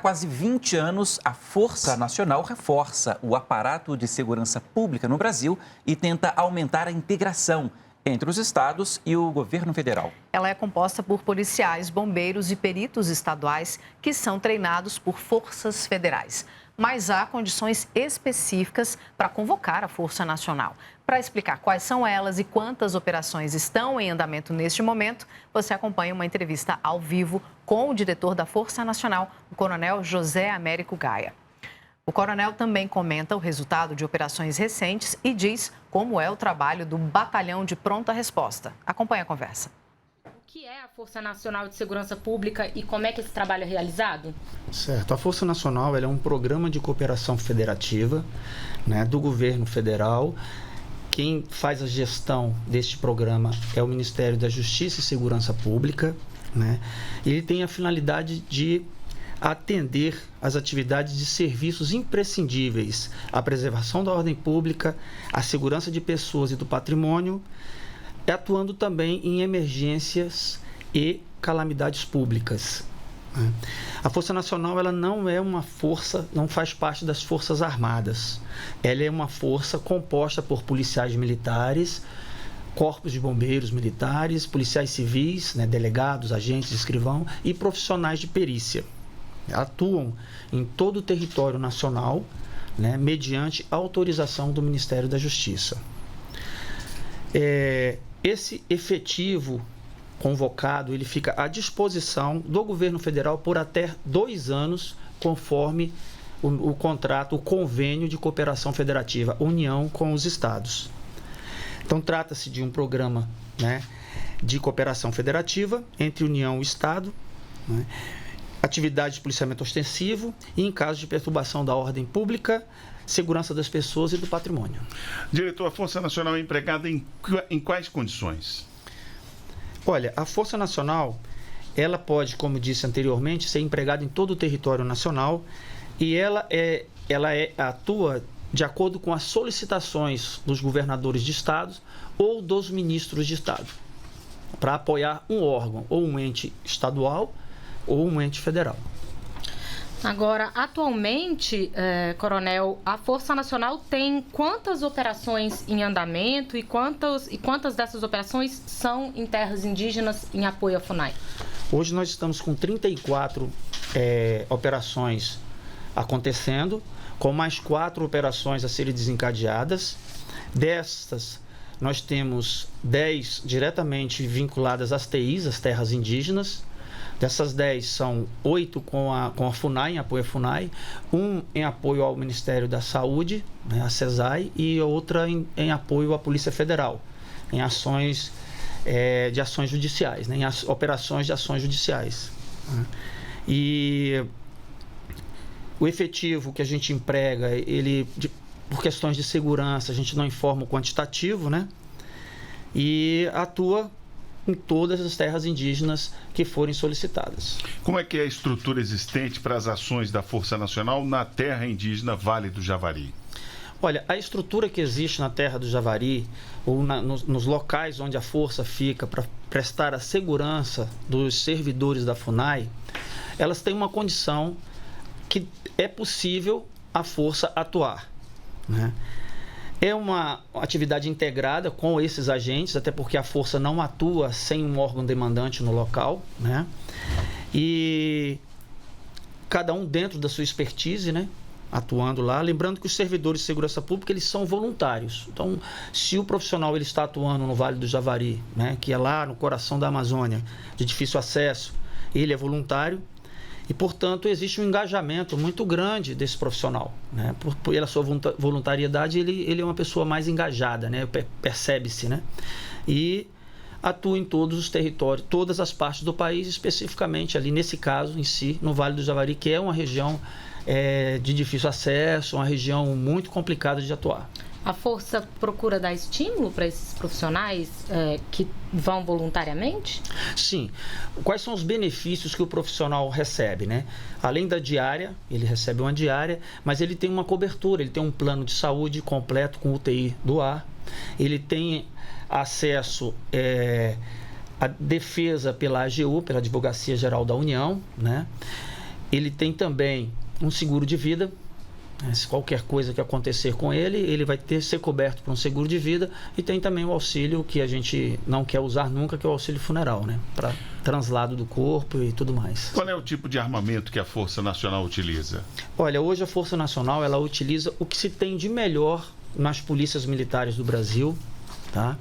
Quase 20 anos, a Força Nacional reforça o aparato de segurança pública no Brasil e tenta aumentar a integração entre os estados e o governo federal. Ela é composta por policiais, bombeiros e peritos estaduais que são treinados por forças federais. Mas há condições específicas para convocar a Força Nacional. Para explicar quais são elas e quantas operações estão em andamento neste momento, você acompanha uma entrevista ao vivo com o diretor da Força Nacional, o coronel José Américo Gaia. O coronel também comenta o resultado de operações recentes e diz como é o trabalho do Batalhão de Pronta Resposta. Acompanhe a conversa. O que é a Força Nacional de Segurança Pública e como é que esse trabalho é realizado? Certo. A Força Nacional ela é um programa de cooperação federativa, do governo federal. Quem faz a gestão deste programa é o Ministério da Justiça e Segurança Pública. Ele tem a finalidade de atender às atividades de serviços imprescindíveis, à preservação da ordem pública, à segurança de pessoas e do patrimônio, atuando também em emergências e calamidades públicas. A Força Nacional ela não é uma força, não faz parte das Forças Armadas. Ela é uma força composta por policiais militares, corpos de bombeiros militares, policiais civis, delegados, agentes de escrivão e profissionais de perícia. Atuam em todo o território nacional, mediante autorização do Ministério da Justiça. Esse efetivo convocado, ele fica à disposição do governo federal por até 2 anos, conforme o contrato, o convênio de cooperação federativa, união com os estados. Então, trata-se de um programa de cooperação federativa entre União e Estado, atividade de policiamento ostensivo e, em caso de perturbação da ordem pública, segurança das pessoas e do patrimônio. Diretor, a Força Nacional é empregada em quais condições? Olha, a Força Nacional, ela pode, como disse anteriormente, ser empregada em todo o território nacional e ela atua de acordo com as solicitações dos governadores de estados ou dos ministros de estado, para apoiar um órgão, ou um ente estadual, ou um ente federal. Agora, atualmente, coronel, a Força Nacional tem quantas operações em andamento e quantas dessas operações são em terras indígenas em apoio à FUNAI? Hoje nós estamos com 34 operações acontecendo, com mais 4 operações a serem desencadeadas. Destas, nós temos 10 diretamente vinculadas às TIs, as terras indígenas. Dessas 10, são 8 com a FUNAI, em apoio à FUNAI, 1 em apoio ao Ministério da Saúde, a CESAI, e outra em apoio à Polícia Federal, em ações de ações judiciais, em operações de ações judiciais. E o efetivo que a gente emprega, por questões de segurança, a gente não informa o quantitativo, e atua em todas as terras indígenas que forem solicitadas. Como é que é a estrutura existente para as ações da Força Nacional na terra indígena Vale do Javari? Olha, a estrutura que existe na terra do Javari, ou nos locais onde a força fica para prestar a segurança dos servidores da FUNAI, elas têm uma condição que é possível a força atuar. É uma atividade integrada com esses agentes, até porque a força não atua sem um órgão demandante no local, E cada um dentro da sua expertise, atuando lá. Lembrando que os servidores de segurança pública, eles são voluntários. Então, se o profissional ele está atuando no Vale do Javari, que é lá no coração da Amazônia, de difícil acesso, ele é voluntário. E, portanto, existe um engajamento muito grande desse profissional. Pela sua voluntariedade, ele é uma pessoa mais engajada, percebe-se. E atua em todos os territórios, todas as partes do país, especificamente ali, nesse caso em si, no Vale do Javari, que é uma região de difícil acesso, uma região muito complicada de atuar. A força procura dar estímulo para esses profissionais que vão voluntariamente? Sim. Quais são os benefícios que o profissional recebe, Além da diária, ele recebe uma diária, mas ele tem uma cobertura, ele tem um plano de saúde completo com UTI do ar, ele tem acesso à defesa pela AGU, pela Advocacia Geral da União, Ele tem também um seguro de vida. Se qualquer coisa que acontecer com ele, ele vai ser coberto por um seguro de vida, e tem também o auxílio que a gente não quer usar nunca, que é o auxílio funeral, né? Para translado do corpo e tudo mais. Qual é o tipo de armamento que a Força Nacional utiliza? Olha, hoje a Força Nacional, ela utiliza o que se tem de melhor nas polícias militares do Brasil, tá?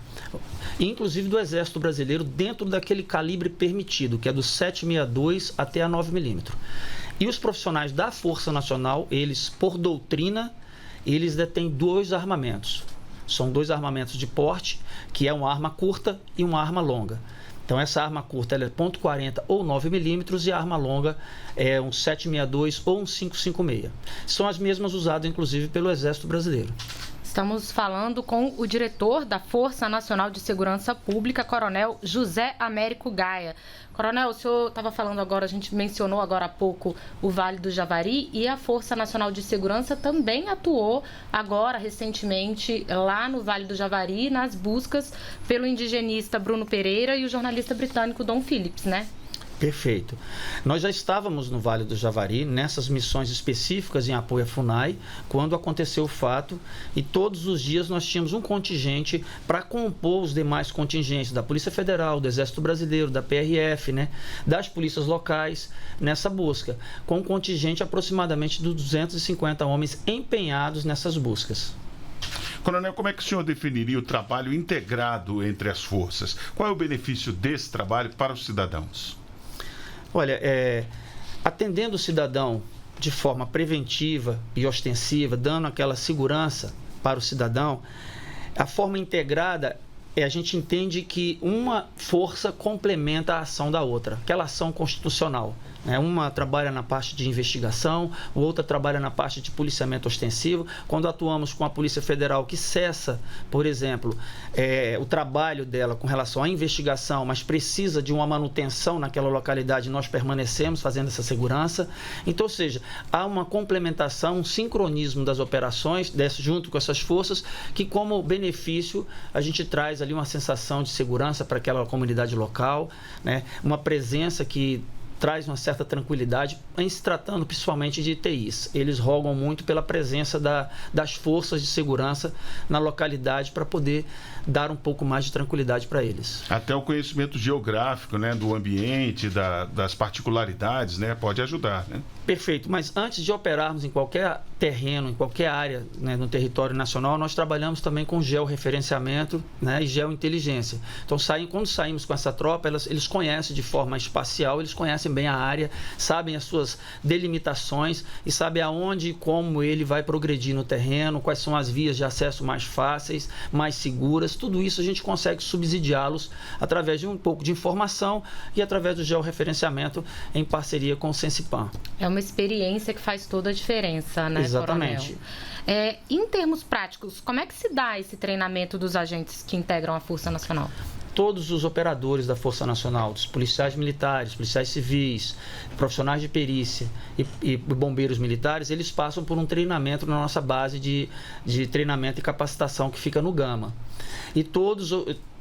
Inclusive do Exército Brasileiro, dentro daquele calibre permitido, que é do 7,62 até a 9mm. E os profissionais da Força Nacional, eles, por doutrina, eles detêm 2 armamentos. São 2 armamentos de porte, que é uma arma curta e uma arma longa. Então, essa arma curta ela é .40 ou 9mm e a arma longa é um 7,62 ou um 5,56. São as mesmas usadas, inclusive, pelo Exército Brasileiro. Estamos falando com o diretor da Força Nacional de Segurança Pública, Coronel José Américo Gaia. Coronel, o senhor estava falando agora, a gente mencionou agora há pouco o Vale do Javari, e a Força Nacional de Segurança também atuou agora, recentemente, lá no Vale do Javari, nas buscas pelo indigenista Bruno Pereira e o jornalista britânico Dom Phillips, né? Perfeito. Nós já estávamos no Vale do Javari, nessas missões específicas em apoio à FUNAI, quando aconteceu o fato, e todos os dias nós tínhamos um contingente para compor os demais contingentes da Polícia Federal, do Exército Brasileiro, da PRF, né, das polícias locais, nessa busca, com um contingente aproximadamente de 250 homens empenhados nessas buscas. Coronel, como é que o senhor definiria o trabalho integrado entre as forças? Qual é o benefício desse trabalho para os cidadãos? Olha, atendendo o cidadão de forma preventiva e ostensiva, dando aquela segurança para o cidadão, a forma integrada, a gente entende que uma força complementa a ação da outra, aquela ação constitucional. Uma trabalha na parte de investigação, outra trabalha na parte de policiamento ostensivo. Quando atuamos com a Polícia Federal, que cessa, por exemplo, o trabalho dela com relação à investigação, mas precisa de uma manutenção naquela localidade, nós permanecemos fazendo essa segurança. Então, ou seja, há uma complementação, um sincronismo das operações, junto com essas forças, que como benefício a gente traz ali uma sensação de segurança para aquela comunidade local, né? Uma presença que traz uma certa tranquilidade, em se tratando principalmente de ITIs. Eles rogam muito pela presença das forças de segurança na localidade para poder dar um pouco mais de tranquilidade para eles. Até o conhecimento geográfico, né, do ambiente, das particularidades, né, pode ajudar, né? Perfeito, mas antes de operarmos em qualquer terreno, em qualquer área, né, no território nacional, nós trabalhamos também com georreferenciamento, né, e geointeligência. Então, quando saímos com essa tropa, eles conhecem de forma espacial, eles conhecem bem a área, sabem as suas delimitações e sabem aonde e como ele vai progredir no terreno, quais são as vias de acesso mais fáceis, mais seguras. Tudo isso a gente consegue subsidiá-los através de um pouco de informação e através do georreferenciamento em parceria com o Sensipan. É uma experiência que faz toda a diferença, né, Exatamente. Coronel? Em termos práticos, como é que se dá esse treinamento dos agentes que integram a Força Nacional? Todos os operadores da Força Nacional, dos policiais militares, policiais civis, profissionais de perícia e bombeiros militares, eles passam por um treinamento na nossa base de treinamento e capacitação que fica no Gama. E todos,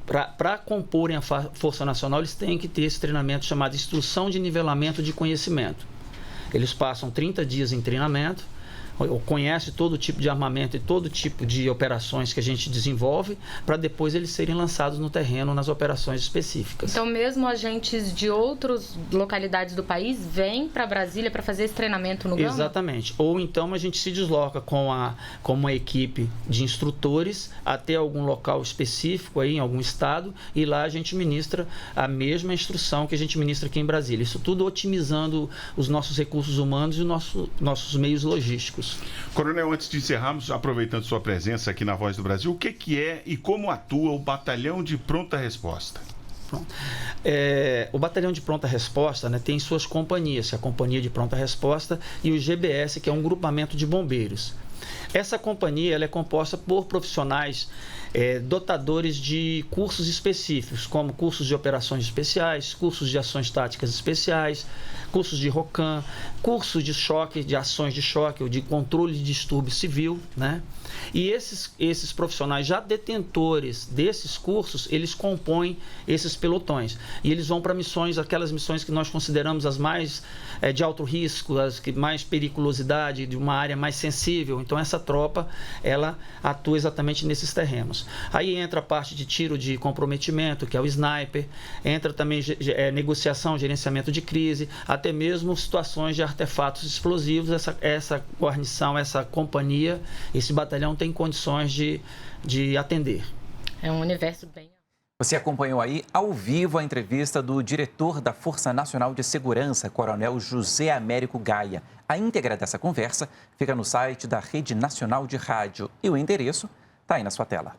para comporem a Força Nacional, eles têm que ter esse treinamento chamado Instrução de Nivelamento de Conhecimento. Eles passam 30 dias em treinamento, conhece todo tipo de armamento e todo tipo de operações que a gente desenvolve, para depois eles serem lançados no terreno nas operações específicas. Então, mesmo agentes de outras localidades do país vêm para Brasília para fazer esse treinamento no Gama? Exatamente. Ou então a gente se desloca com uma equipe de instrutores até algum local específico, aí, em algum estado, e lá a gente ministra a mesma instrução que a gente ministra aqui em Brasília. Isso tudo otimizando os nossos recursos humanos e os nossos meios logísticos. Coronel, antes de encerrarmos, aproveitando sua presença aqui na Voz do Brasil, o que é e como atua o Batalhão de Pronta Resposta? O Batalhão de Pronta Resposta, né, tem suas companhias, a Companhia de Pronta Resposta e o GBS, que é um grupamento de bombeiros. Essa companhia ela é composta por profissionais dotadores de cursos específicos, como cursos de operações especiais, cursos de ações táticas especiais, cursos de ROCAM, cursos de choque, de ações de choque ou de controle de distúrbio civil, né? E esses profissionais já detentores desses cursos, eles compõem esses pelotões. E eles vão para missões, aquelas missões que nós consideramos as mais de alto risco, as que mais periculosidade, de uma área mais sensível. Então, essa tropa, ela atua exatamente nesses terrenos. Aí entra a parte de tiro de comprometimento, que é o sniper, entra também negociação, gerenciamento de crise, até mesmo situações de artefatos explosivos. Essa guarnição, essa companhia, esse batalhão tem condições de atender. É um universo bem... Você acompanhou aí ao vivo a entrevista do diretor da Força Nacional de Segurança, Coronel José Américo Gaia. A íntegra dessa conversa fica no site da Rede Nacional de Rádio e o endereço está aí na sua tela.